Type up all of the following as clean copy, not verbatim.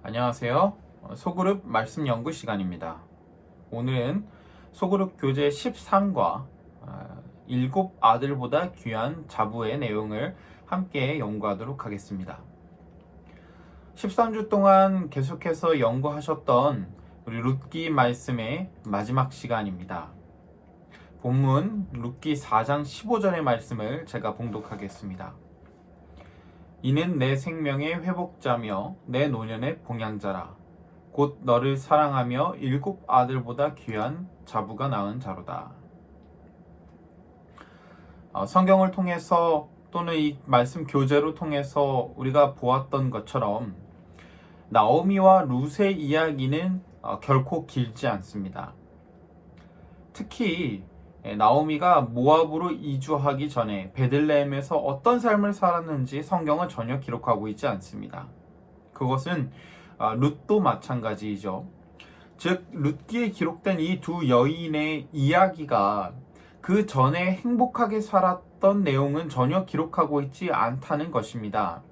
안녕하세요. 소그룹 말씀 연구 시간입니다. 오늘은 소그룹 교재 13과 일곱 아들보다 귀한 자부의 내용을 함께 연구하도록 하겠습니다. 13주 동안 계속해서 연구하셨던 우리 룻기 말씀의 마지막 시간입니다. 본문 룻기 4장 15절의 말씀을 제가 봉독하겠습니다. 이는 내 생명의 회복자며 내 노년의 봉양자라. 곧 너를 사랑하며 일곱 아들보다 귀한 자부가 낳은 자로다. 성경을 통해서 또는 이 말씀 교재로 통해서 우리가 보았던 것처럼 나오미와 룻의 이야기는 결코 길지 않습니다. 특히 나오미가 모압으로 이주하기 전에 베들레헴에서 어떤 삶을 살았는지 성경은 전혀 기록하고 있지 않습니다. 그것은 룻도 마찬가지이죠. 즉 룻기에 기록된 이 두 여인의 이야기가 그 전에 행복하게 살았던 내용은 전혀 기록하고 있지 않다는 것입니다.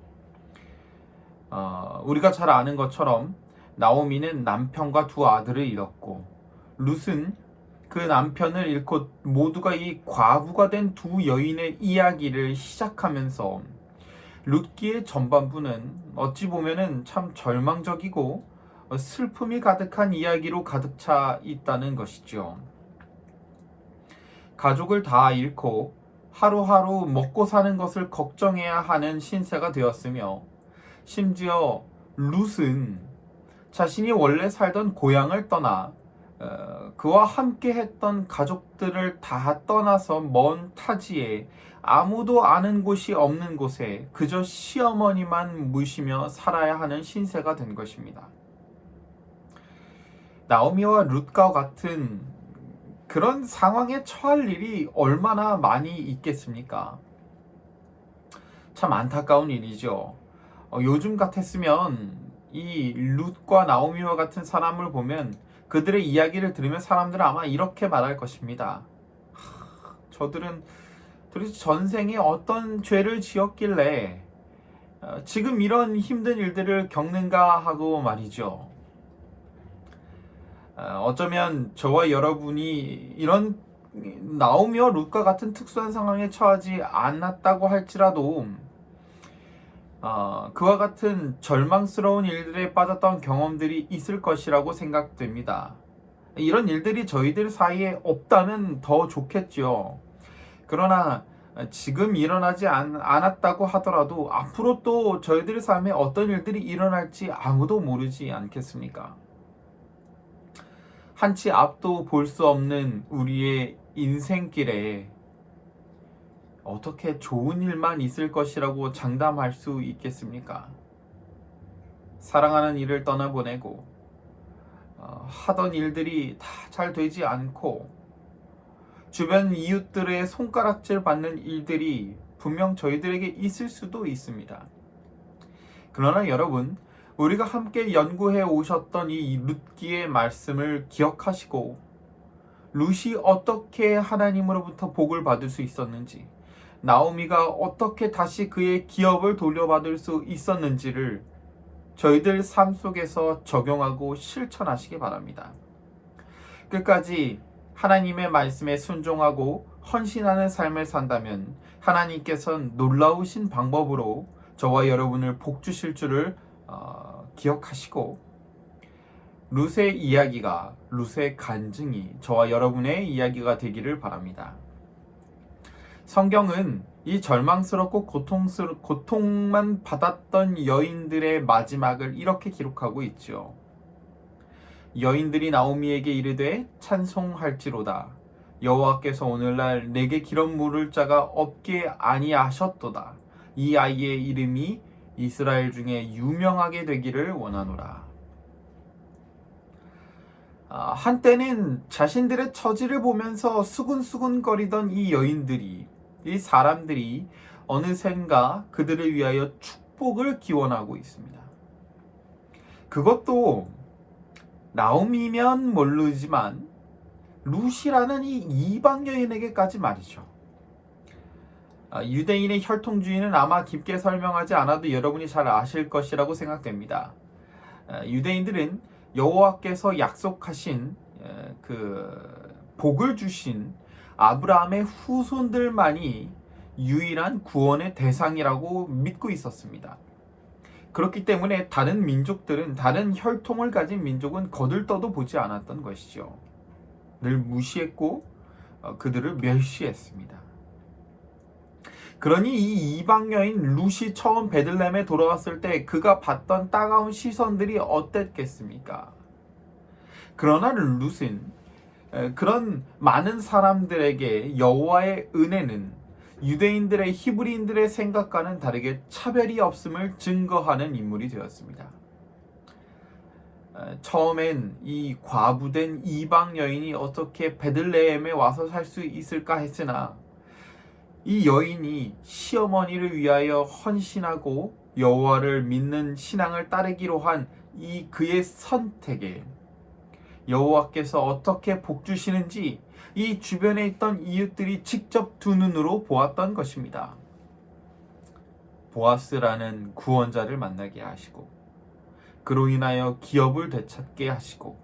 우리가 잘 아는 것처럼 나오미는 남편과 두 아들을 잃었고 룻은 그 남편을 잃고 모두가 이 과부가 된 두 여인의 이야기를 시작하면서 룻기의 전반부는 어찌 보면은 참 절망적이고 슬픔이 가득한 이야기로 가득 차 있다는 것이죠. 가족을 다 잃고 하루하루 먹고 사는 것을 걱정해야 하는 신세가 되었으며 심지어 룻은 자신이 원래 살던 고향을 떠나 그와 함께 했던 가족들을 다 떠나서 먼 타지에 아무도 아는 곳이 없는 곳에 그저 시어머니만 모시며 살아야 하는 신세가 된 것입니다. 나오미와 룻과 같은 그런 상황에 처할 일이 얼마나 많이 있겠습니까? 참 안타까운 일이죠. 요즘 같았으면 이 룻과 나오미와 같은 사람을 보면 그들의 이야기를 들으면 사람들은 아마 이렇게 말할 것입니다. 저들은 도대체 전생에 어떤 죄를 지었길래 지금 이런 힘든 일들을 겪는가 하고 말이죠. 어쩌면 저와 여러분이 이런 나오미와 룻과 같은 특수한 상황에 처하지 않았다고 할지라도 그와 같은 절망스러운 일들에 빠졌던 경험들이 있을 것이라고 생각됩니다. 이런 일들이 저희들 사이에 없다면 더 좋겠죠. 그러나 지금 일어나지 않았다고 하더라도 앞으로 또 저희들 삶에 어떤 일들이 일어날지 아무도 모르지 않겠습니까? 한치 앞도 볼 수 없는 우리의 인생길에 어떻게 좋은 일만 있을 것이라고 장담할 수 있겠습니까? 사랑하는 이를 떠나보내고 하던 일들이 다 잘 되지 않고 주변 이웃들의 손가락질 받는 일들이 분명 저희들에게 있을 수도 있습니다. 그러나 여러분, 우리가 함께 연구해 오셨던 이 룻기의 말씀을 기억하시고 룻이 어떻게 하나님으로부터 복을 받을 수 있었는지, 나오미가 어떻게 다시 그의 기업을 돌려받을 수 있었는지를 저희들 삶 속에서 적용하고 실천하시기 바랍니다. 끝까지 하나님의 말씀에 순종하고 헌신하는 삶을 산다면 하나님께서는 놀라우신 방법으로 저와 여러분을 복 주실 줄을 기억하시고 룻의 이야기가, 룻의 간증이 저와 여러분의 이야기가 되기를 바랍니다. 성경은 이 절망스럽고 고통만 받았던 여인들의 마지막을 이렇게 기록하고 있죠. 여인들이 나오미에게 이르되 찬송할지로다. 여호와께서 오늘날 내게 기름 부을 자가 없게 아니하셨도다. 이 아이의 이름이 이스라엘 중에 유명하게 되기를 원하노라. 한때는 자신들의 처지를 보면서 수군수군거리던 이 여인들이, 이 사람들이 어느샌가 그들을 위하여 축복을 기원하고 있습니다. 그것도 나오미면 모르지만 룻이라는 이 이방 여인에게까지 말이죠. 유대인의 혈통주의는 아마 깊게 설명하지 않아도 여러분이 잘 아실 것이라고 생각됩니다. 유대인들은 여호와께서 약속하신 그 복을 주신 아브라함의 후손들만이 유일한 구원의 대상이라고 믿고 있었습니다. 그렇기 때문에 다른 민족들은, 다른 혈통을 가진 민족은 거들떠도 보지 않았던 것이죠. 늘 무시했고 그들을 멸시했습니다. 그러니 이 이방 여인 룻이 처음 베들레헴에 돌아왔을 때 그가 받던 따가운 시선들이 어땠겠습니까? 그러나 룻은 그런 많은 사람들에게 여호와의 은혜는 유대인들의, 히브리인들의 생각과는 다르게 차별이 없음을 증거하는 인물이 되었습니다. 처음엔 이 과부된 이방 여인이 어떻게 베들레헴에 와서 살 수 있을까 했으나 이 여인이 시어머니를 위하여 헌신하고 여호와를 믿는 신앙을 따르기로 한 이 그의 선택에 여호와께서 어떻게 복 주시는지 이 주변에 있던 이웃들이 직접 두 눈으로 보았던 것입니다. 보아스라는 구원자를 만나게 하시고 그로 인하여 기업을 되찾게 하시고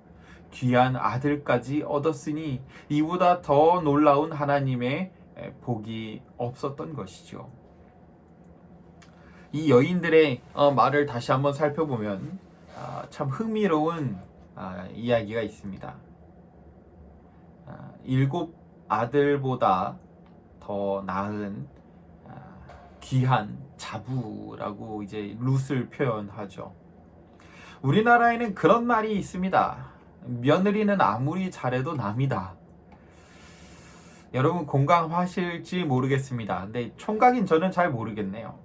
귀한 아들까지 얻었으니 이보다 더 놀라운 하나님의 복이 없었던 것이죠. 이 여인들의 말을 다시 한번 살펴보면 참 흥미로운 이야기가 있습니다. 7 아들보다 더 나은 귀한 자부라고 이제 룻을 표현하죠. 우리나라에는 그런 말이 있습니다. 며느리는 아무리 잘해도 남이다. 여러분 공감하실지 모르겠습니다. 근데 총각인 저는 잘 모르겠네요.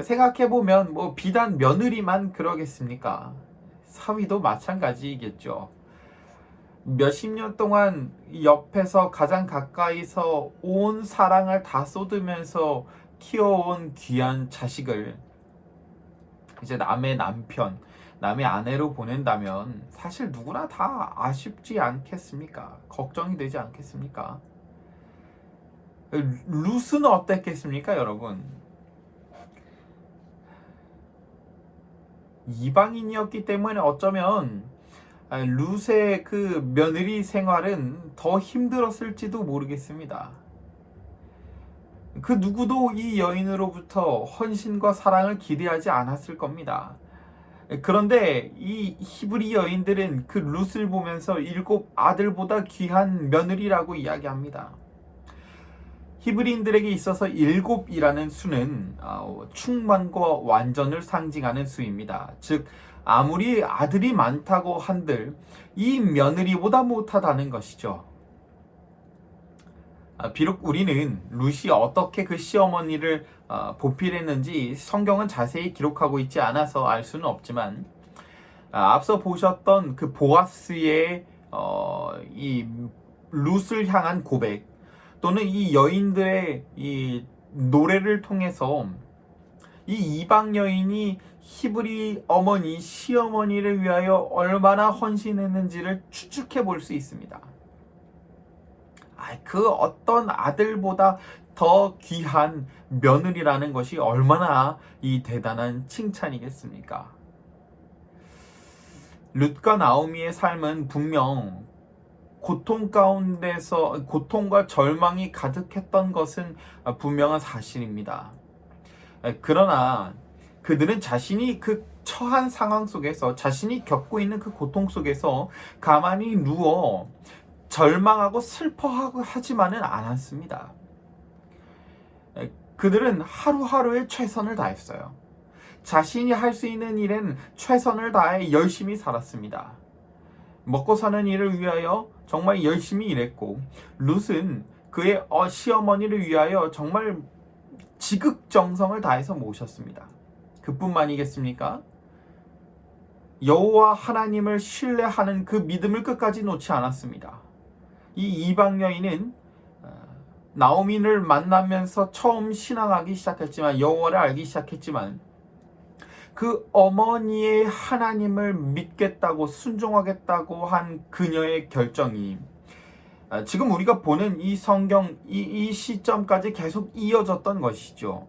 생각해보면 비단 며느리만 그러겠습니까? 사위도 마찬가지겠죠. 몇십 년 동안 옆에서 가장 가까이서 온 사랑을 다 쏟으면서 키워온 귀한 자식을 이제 남의 남편, 남의 아내로 보낸다면 사실 누구나 다 아쉽지 않겠습니까? 걱정이 되지 않겠습니까? 룻은 어땠겠습니까, 여러분? 이방인이었기 때문에 어쩌면 룻의 그 며느리 생활은 더 힘들었을지도 모르겠습니다. 그 누구도 이 여인으로부터 헌신과 사랑을 기대하지 않았을 겁니다. 그런데 이 히브리 여인들은 그 룻을 보면서 7 아들보다 귀한 며느리라고 이야기합니다. 히브리인들에게 있어서 7이라는 수는 충만과 완전을 상징하는 수입니다. 즉 아무리 아들이 많다고 한들 이 며느리보다 못하다는 것이죠. 비록 우리는 룻이 어떻게 그 시어머니를 보필했는지 성경은 자세히 기록하고 있지 않아서 알 수는 없지만 앞서 보셨던 그 보아스의 이 룻을 향한 고백 또는 이 여인들의 이 노래를 통해서 이 이방 여인이 히브리 어머니, 시어머니를 위하여 얼마나 헌신했는지를 추측해 볼 수 있습니다. 그 어떤 아들보다 더 귀한 며느리라는 것이 얼마나 이 대단한 칭찬이겠습니까? 룻과 나오미의 삶은 분명 고통 가운데서 고통과 절망이 가득했던 것은 분명한 사실입니다. 그러나 그들은 자신이 그 처한 상황 속에서, 자신이 겪고 있는 그 고통 속에서 가만히 누워 절망하고 슬퍼하고 하지만은 않았습니다. 그들은 하루하루에 최선을 다했어요. 자신이 할 수 있는 일엔 최선을 다해 열심히 살았습니다. 먹고 사는 일을 위하여 정말 열심히 일했고, 룻은 그의 시어머니를 위하여 정말 지극정성을 다해서 모셨습니다. 그뿐만이겠습니까? 여호와 하나님을 신뢰하는 그 믿음을 끝까지 놓지 않았습니다. 이 이방 여인은 나오미를 만나면서 처음 신앙하기 시작했지만, 여호와를 알기 시작했지만, 그 어머니의 하나님을 믿겠다고 순종하겠다고 한 그녀의 결정이 지금 우리가 보는 이 성경 이 시점까지 계속 이어졌던 것이죠.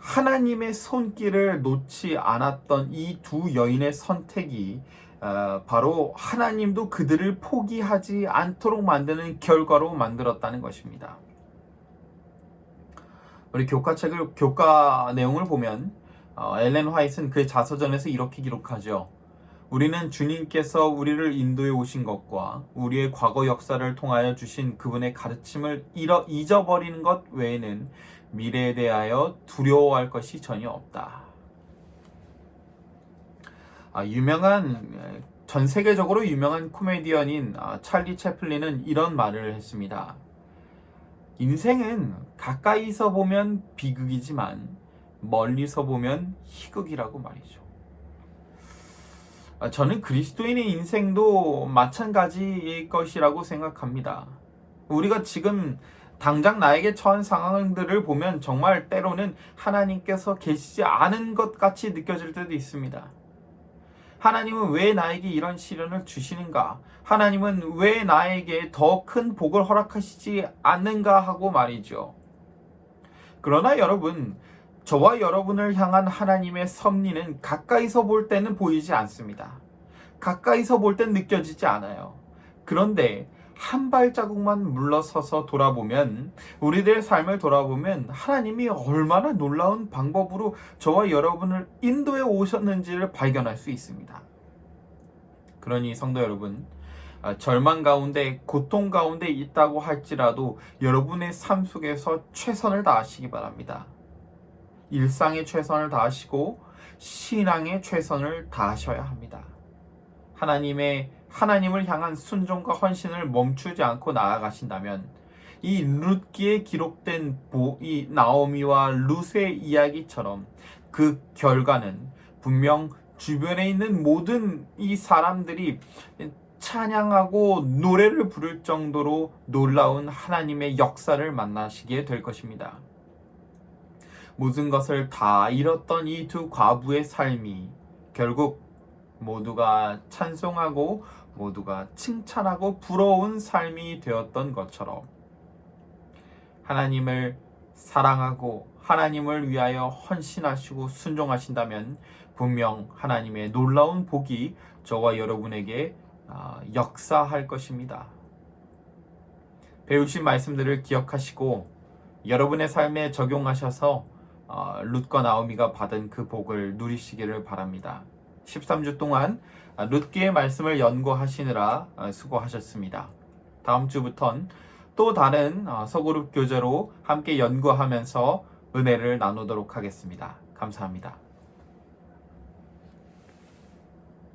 하나님의 손길을 놓지 않았던 이 두 여인의 선택이 바로 하나님도 그들을 포기하지 않도록 만드는 결과로 만들었다는 것입니다. 우리 교과 내용을 보면 엘렌 화이트는 그의 자서전에서 이렇게 기록하죠. 우리는 주님께서 우리를 인도해 오신 것과 우리의 과거 역사를 통하여 주신 그분의 가르침을 잊어버리는 것 외에는 미래에 대하여 두려워할 것이 전혀 없다. 전 세계적으로 유명한 코미디언인 찰리 채플린은 이런 말을 했습니다. 인생은 가까이서 보면 비극이지만 멀리서 보면 희극이라고 말이죠. 저는 그리스도인의 인생도 마찬가지일 것이라고 생각합니다. 우리가 지금 당장 나에게 처한 상황들을 보면 정말 때로는 하나님께서 계시지 않은 것 같이 느껴질 때도 있습니다. 하나님은 왜 나에게 이런 시련을 주시는가? 하나님은 왜 나에게 더 큰 복을 허락하시지 않는가 하고 말이죠. 그러나 여러분, 저와 여러분을 향한 하나님의 섭리는 가까이서 볼 때는 보이지 않습니다. 가까이서 볼 땐 느껴지지 않아요. 그런데 한 발자국만 물러서서 돌아보면, 우리들의 삶을 돌아보면 하나님이 얼마나 놀라운 방법으로 저와 여러분을 인도해 오셨는지를 발견할 수 있습니다. 그러니 성도 여러분, 절망 가운데 고통 가운데 있다고 할지라도 여러분의 삶 속에서 최선을 다하시기 바랍니다. 일상에 최선을 다하시고 신앙에 최선을 다하셔야 합니다. 하나님을 향한 순종과 헌신을 멈추지 않고 나아가신다면 이 룻기에 기록된 이 나오미와 룻의 이야기처럼 그 결과는 분명 주변에 있는 모든 이 사람들이 찬양하고 노래를 부를 정도로 놀라운 하나님의 역사를 만나시게 될 것입니다. 모든 것을 다 잃었던 이 두 과부의 삶이 결국 모두가 찬송하고 모두가 칭찬하고 부러운 삶이 되었던 것처럼 하나님을 사랑하고 하나님을 위하여 헌신하시고 순종하신다면 분명 하나님의 놀라운 복이 저와 여러분에게 역사할 것입니다. 배우신 말씀들을 기억하시고 여러분의 삶에 적용하셔서 룻과 나오미가 받은 그 복을 누리시기를 바랍니다. 13주 동안 룻기의 말씀을 연구하시느라 수고하셨습니다. 다음 주부터는 또 다른 서구룹 교재로 함께 연구하면서 은혜를 나누도록 하겠습니다. 감사합니다.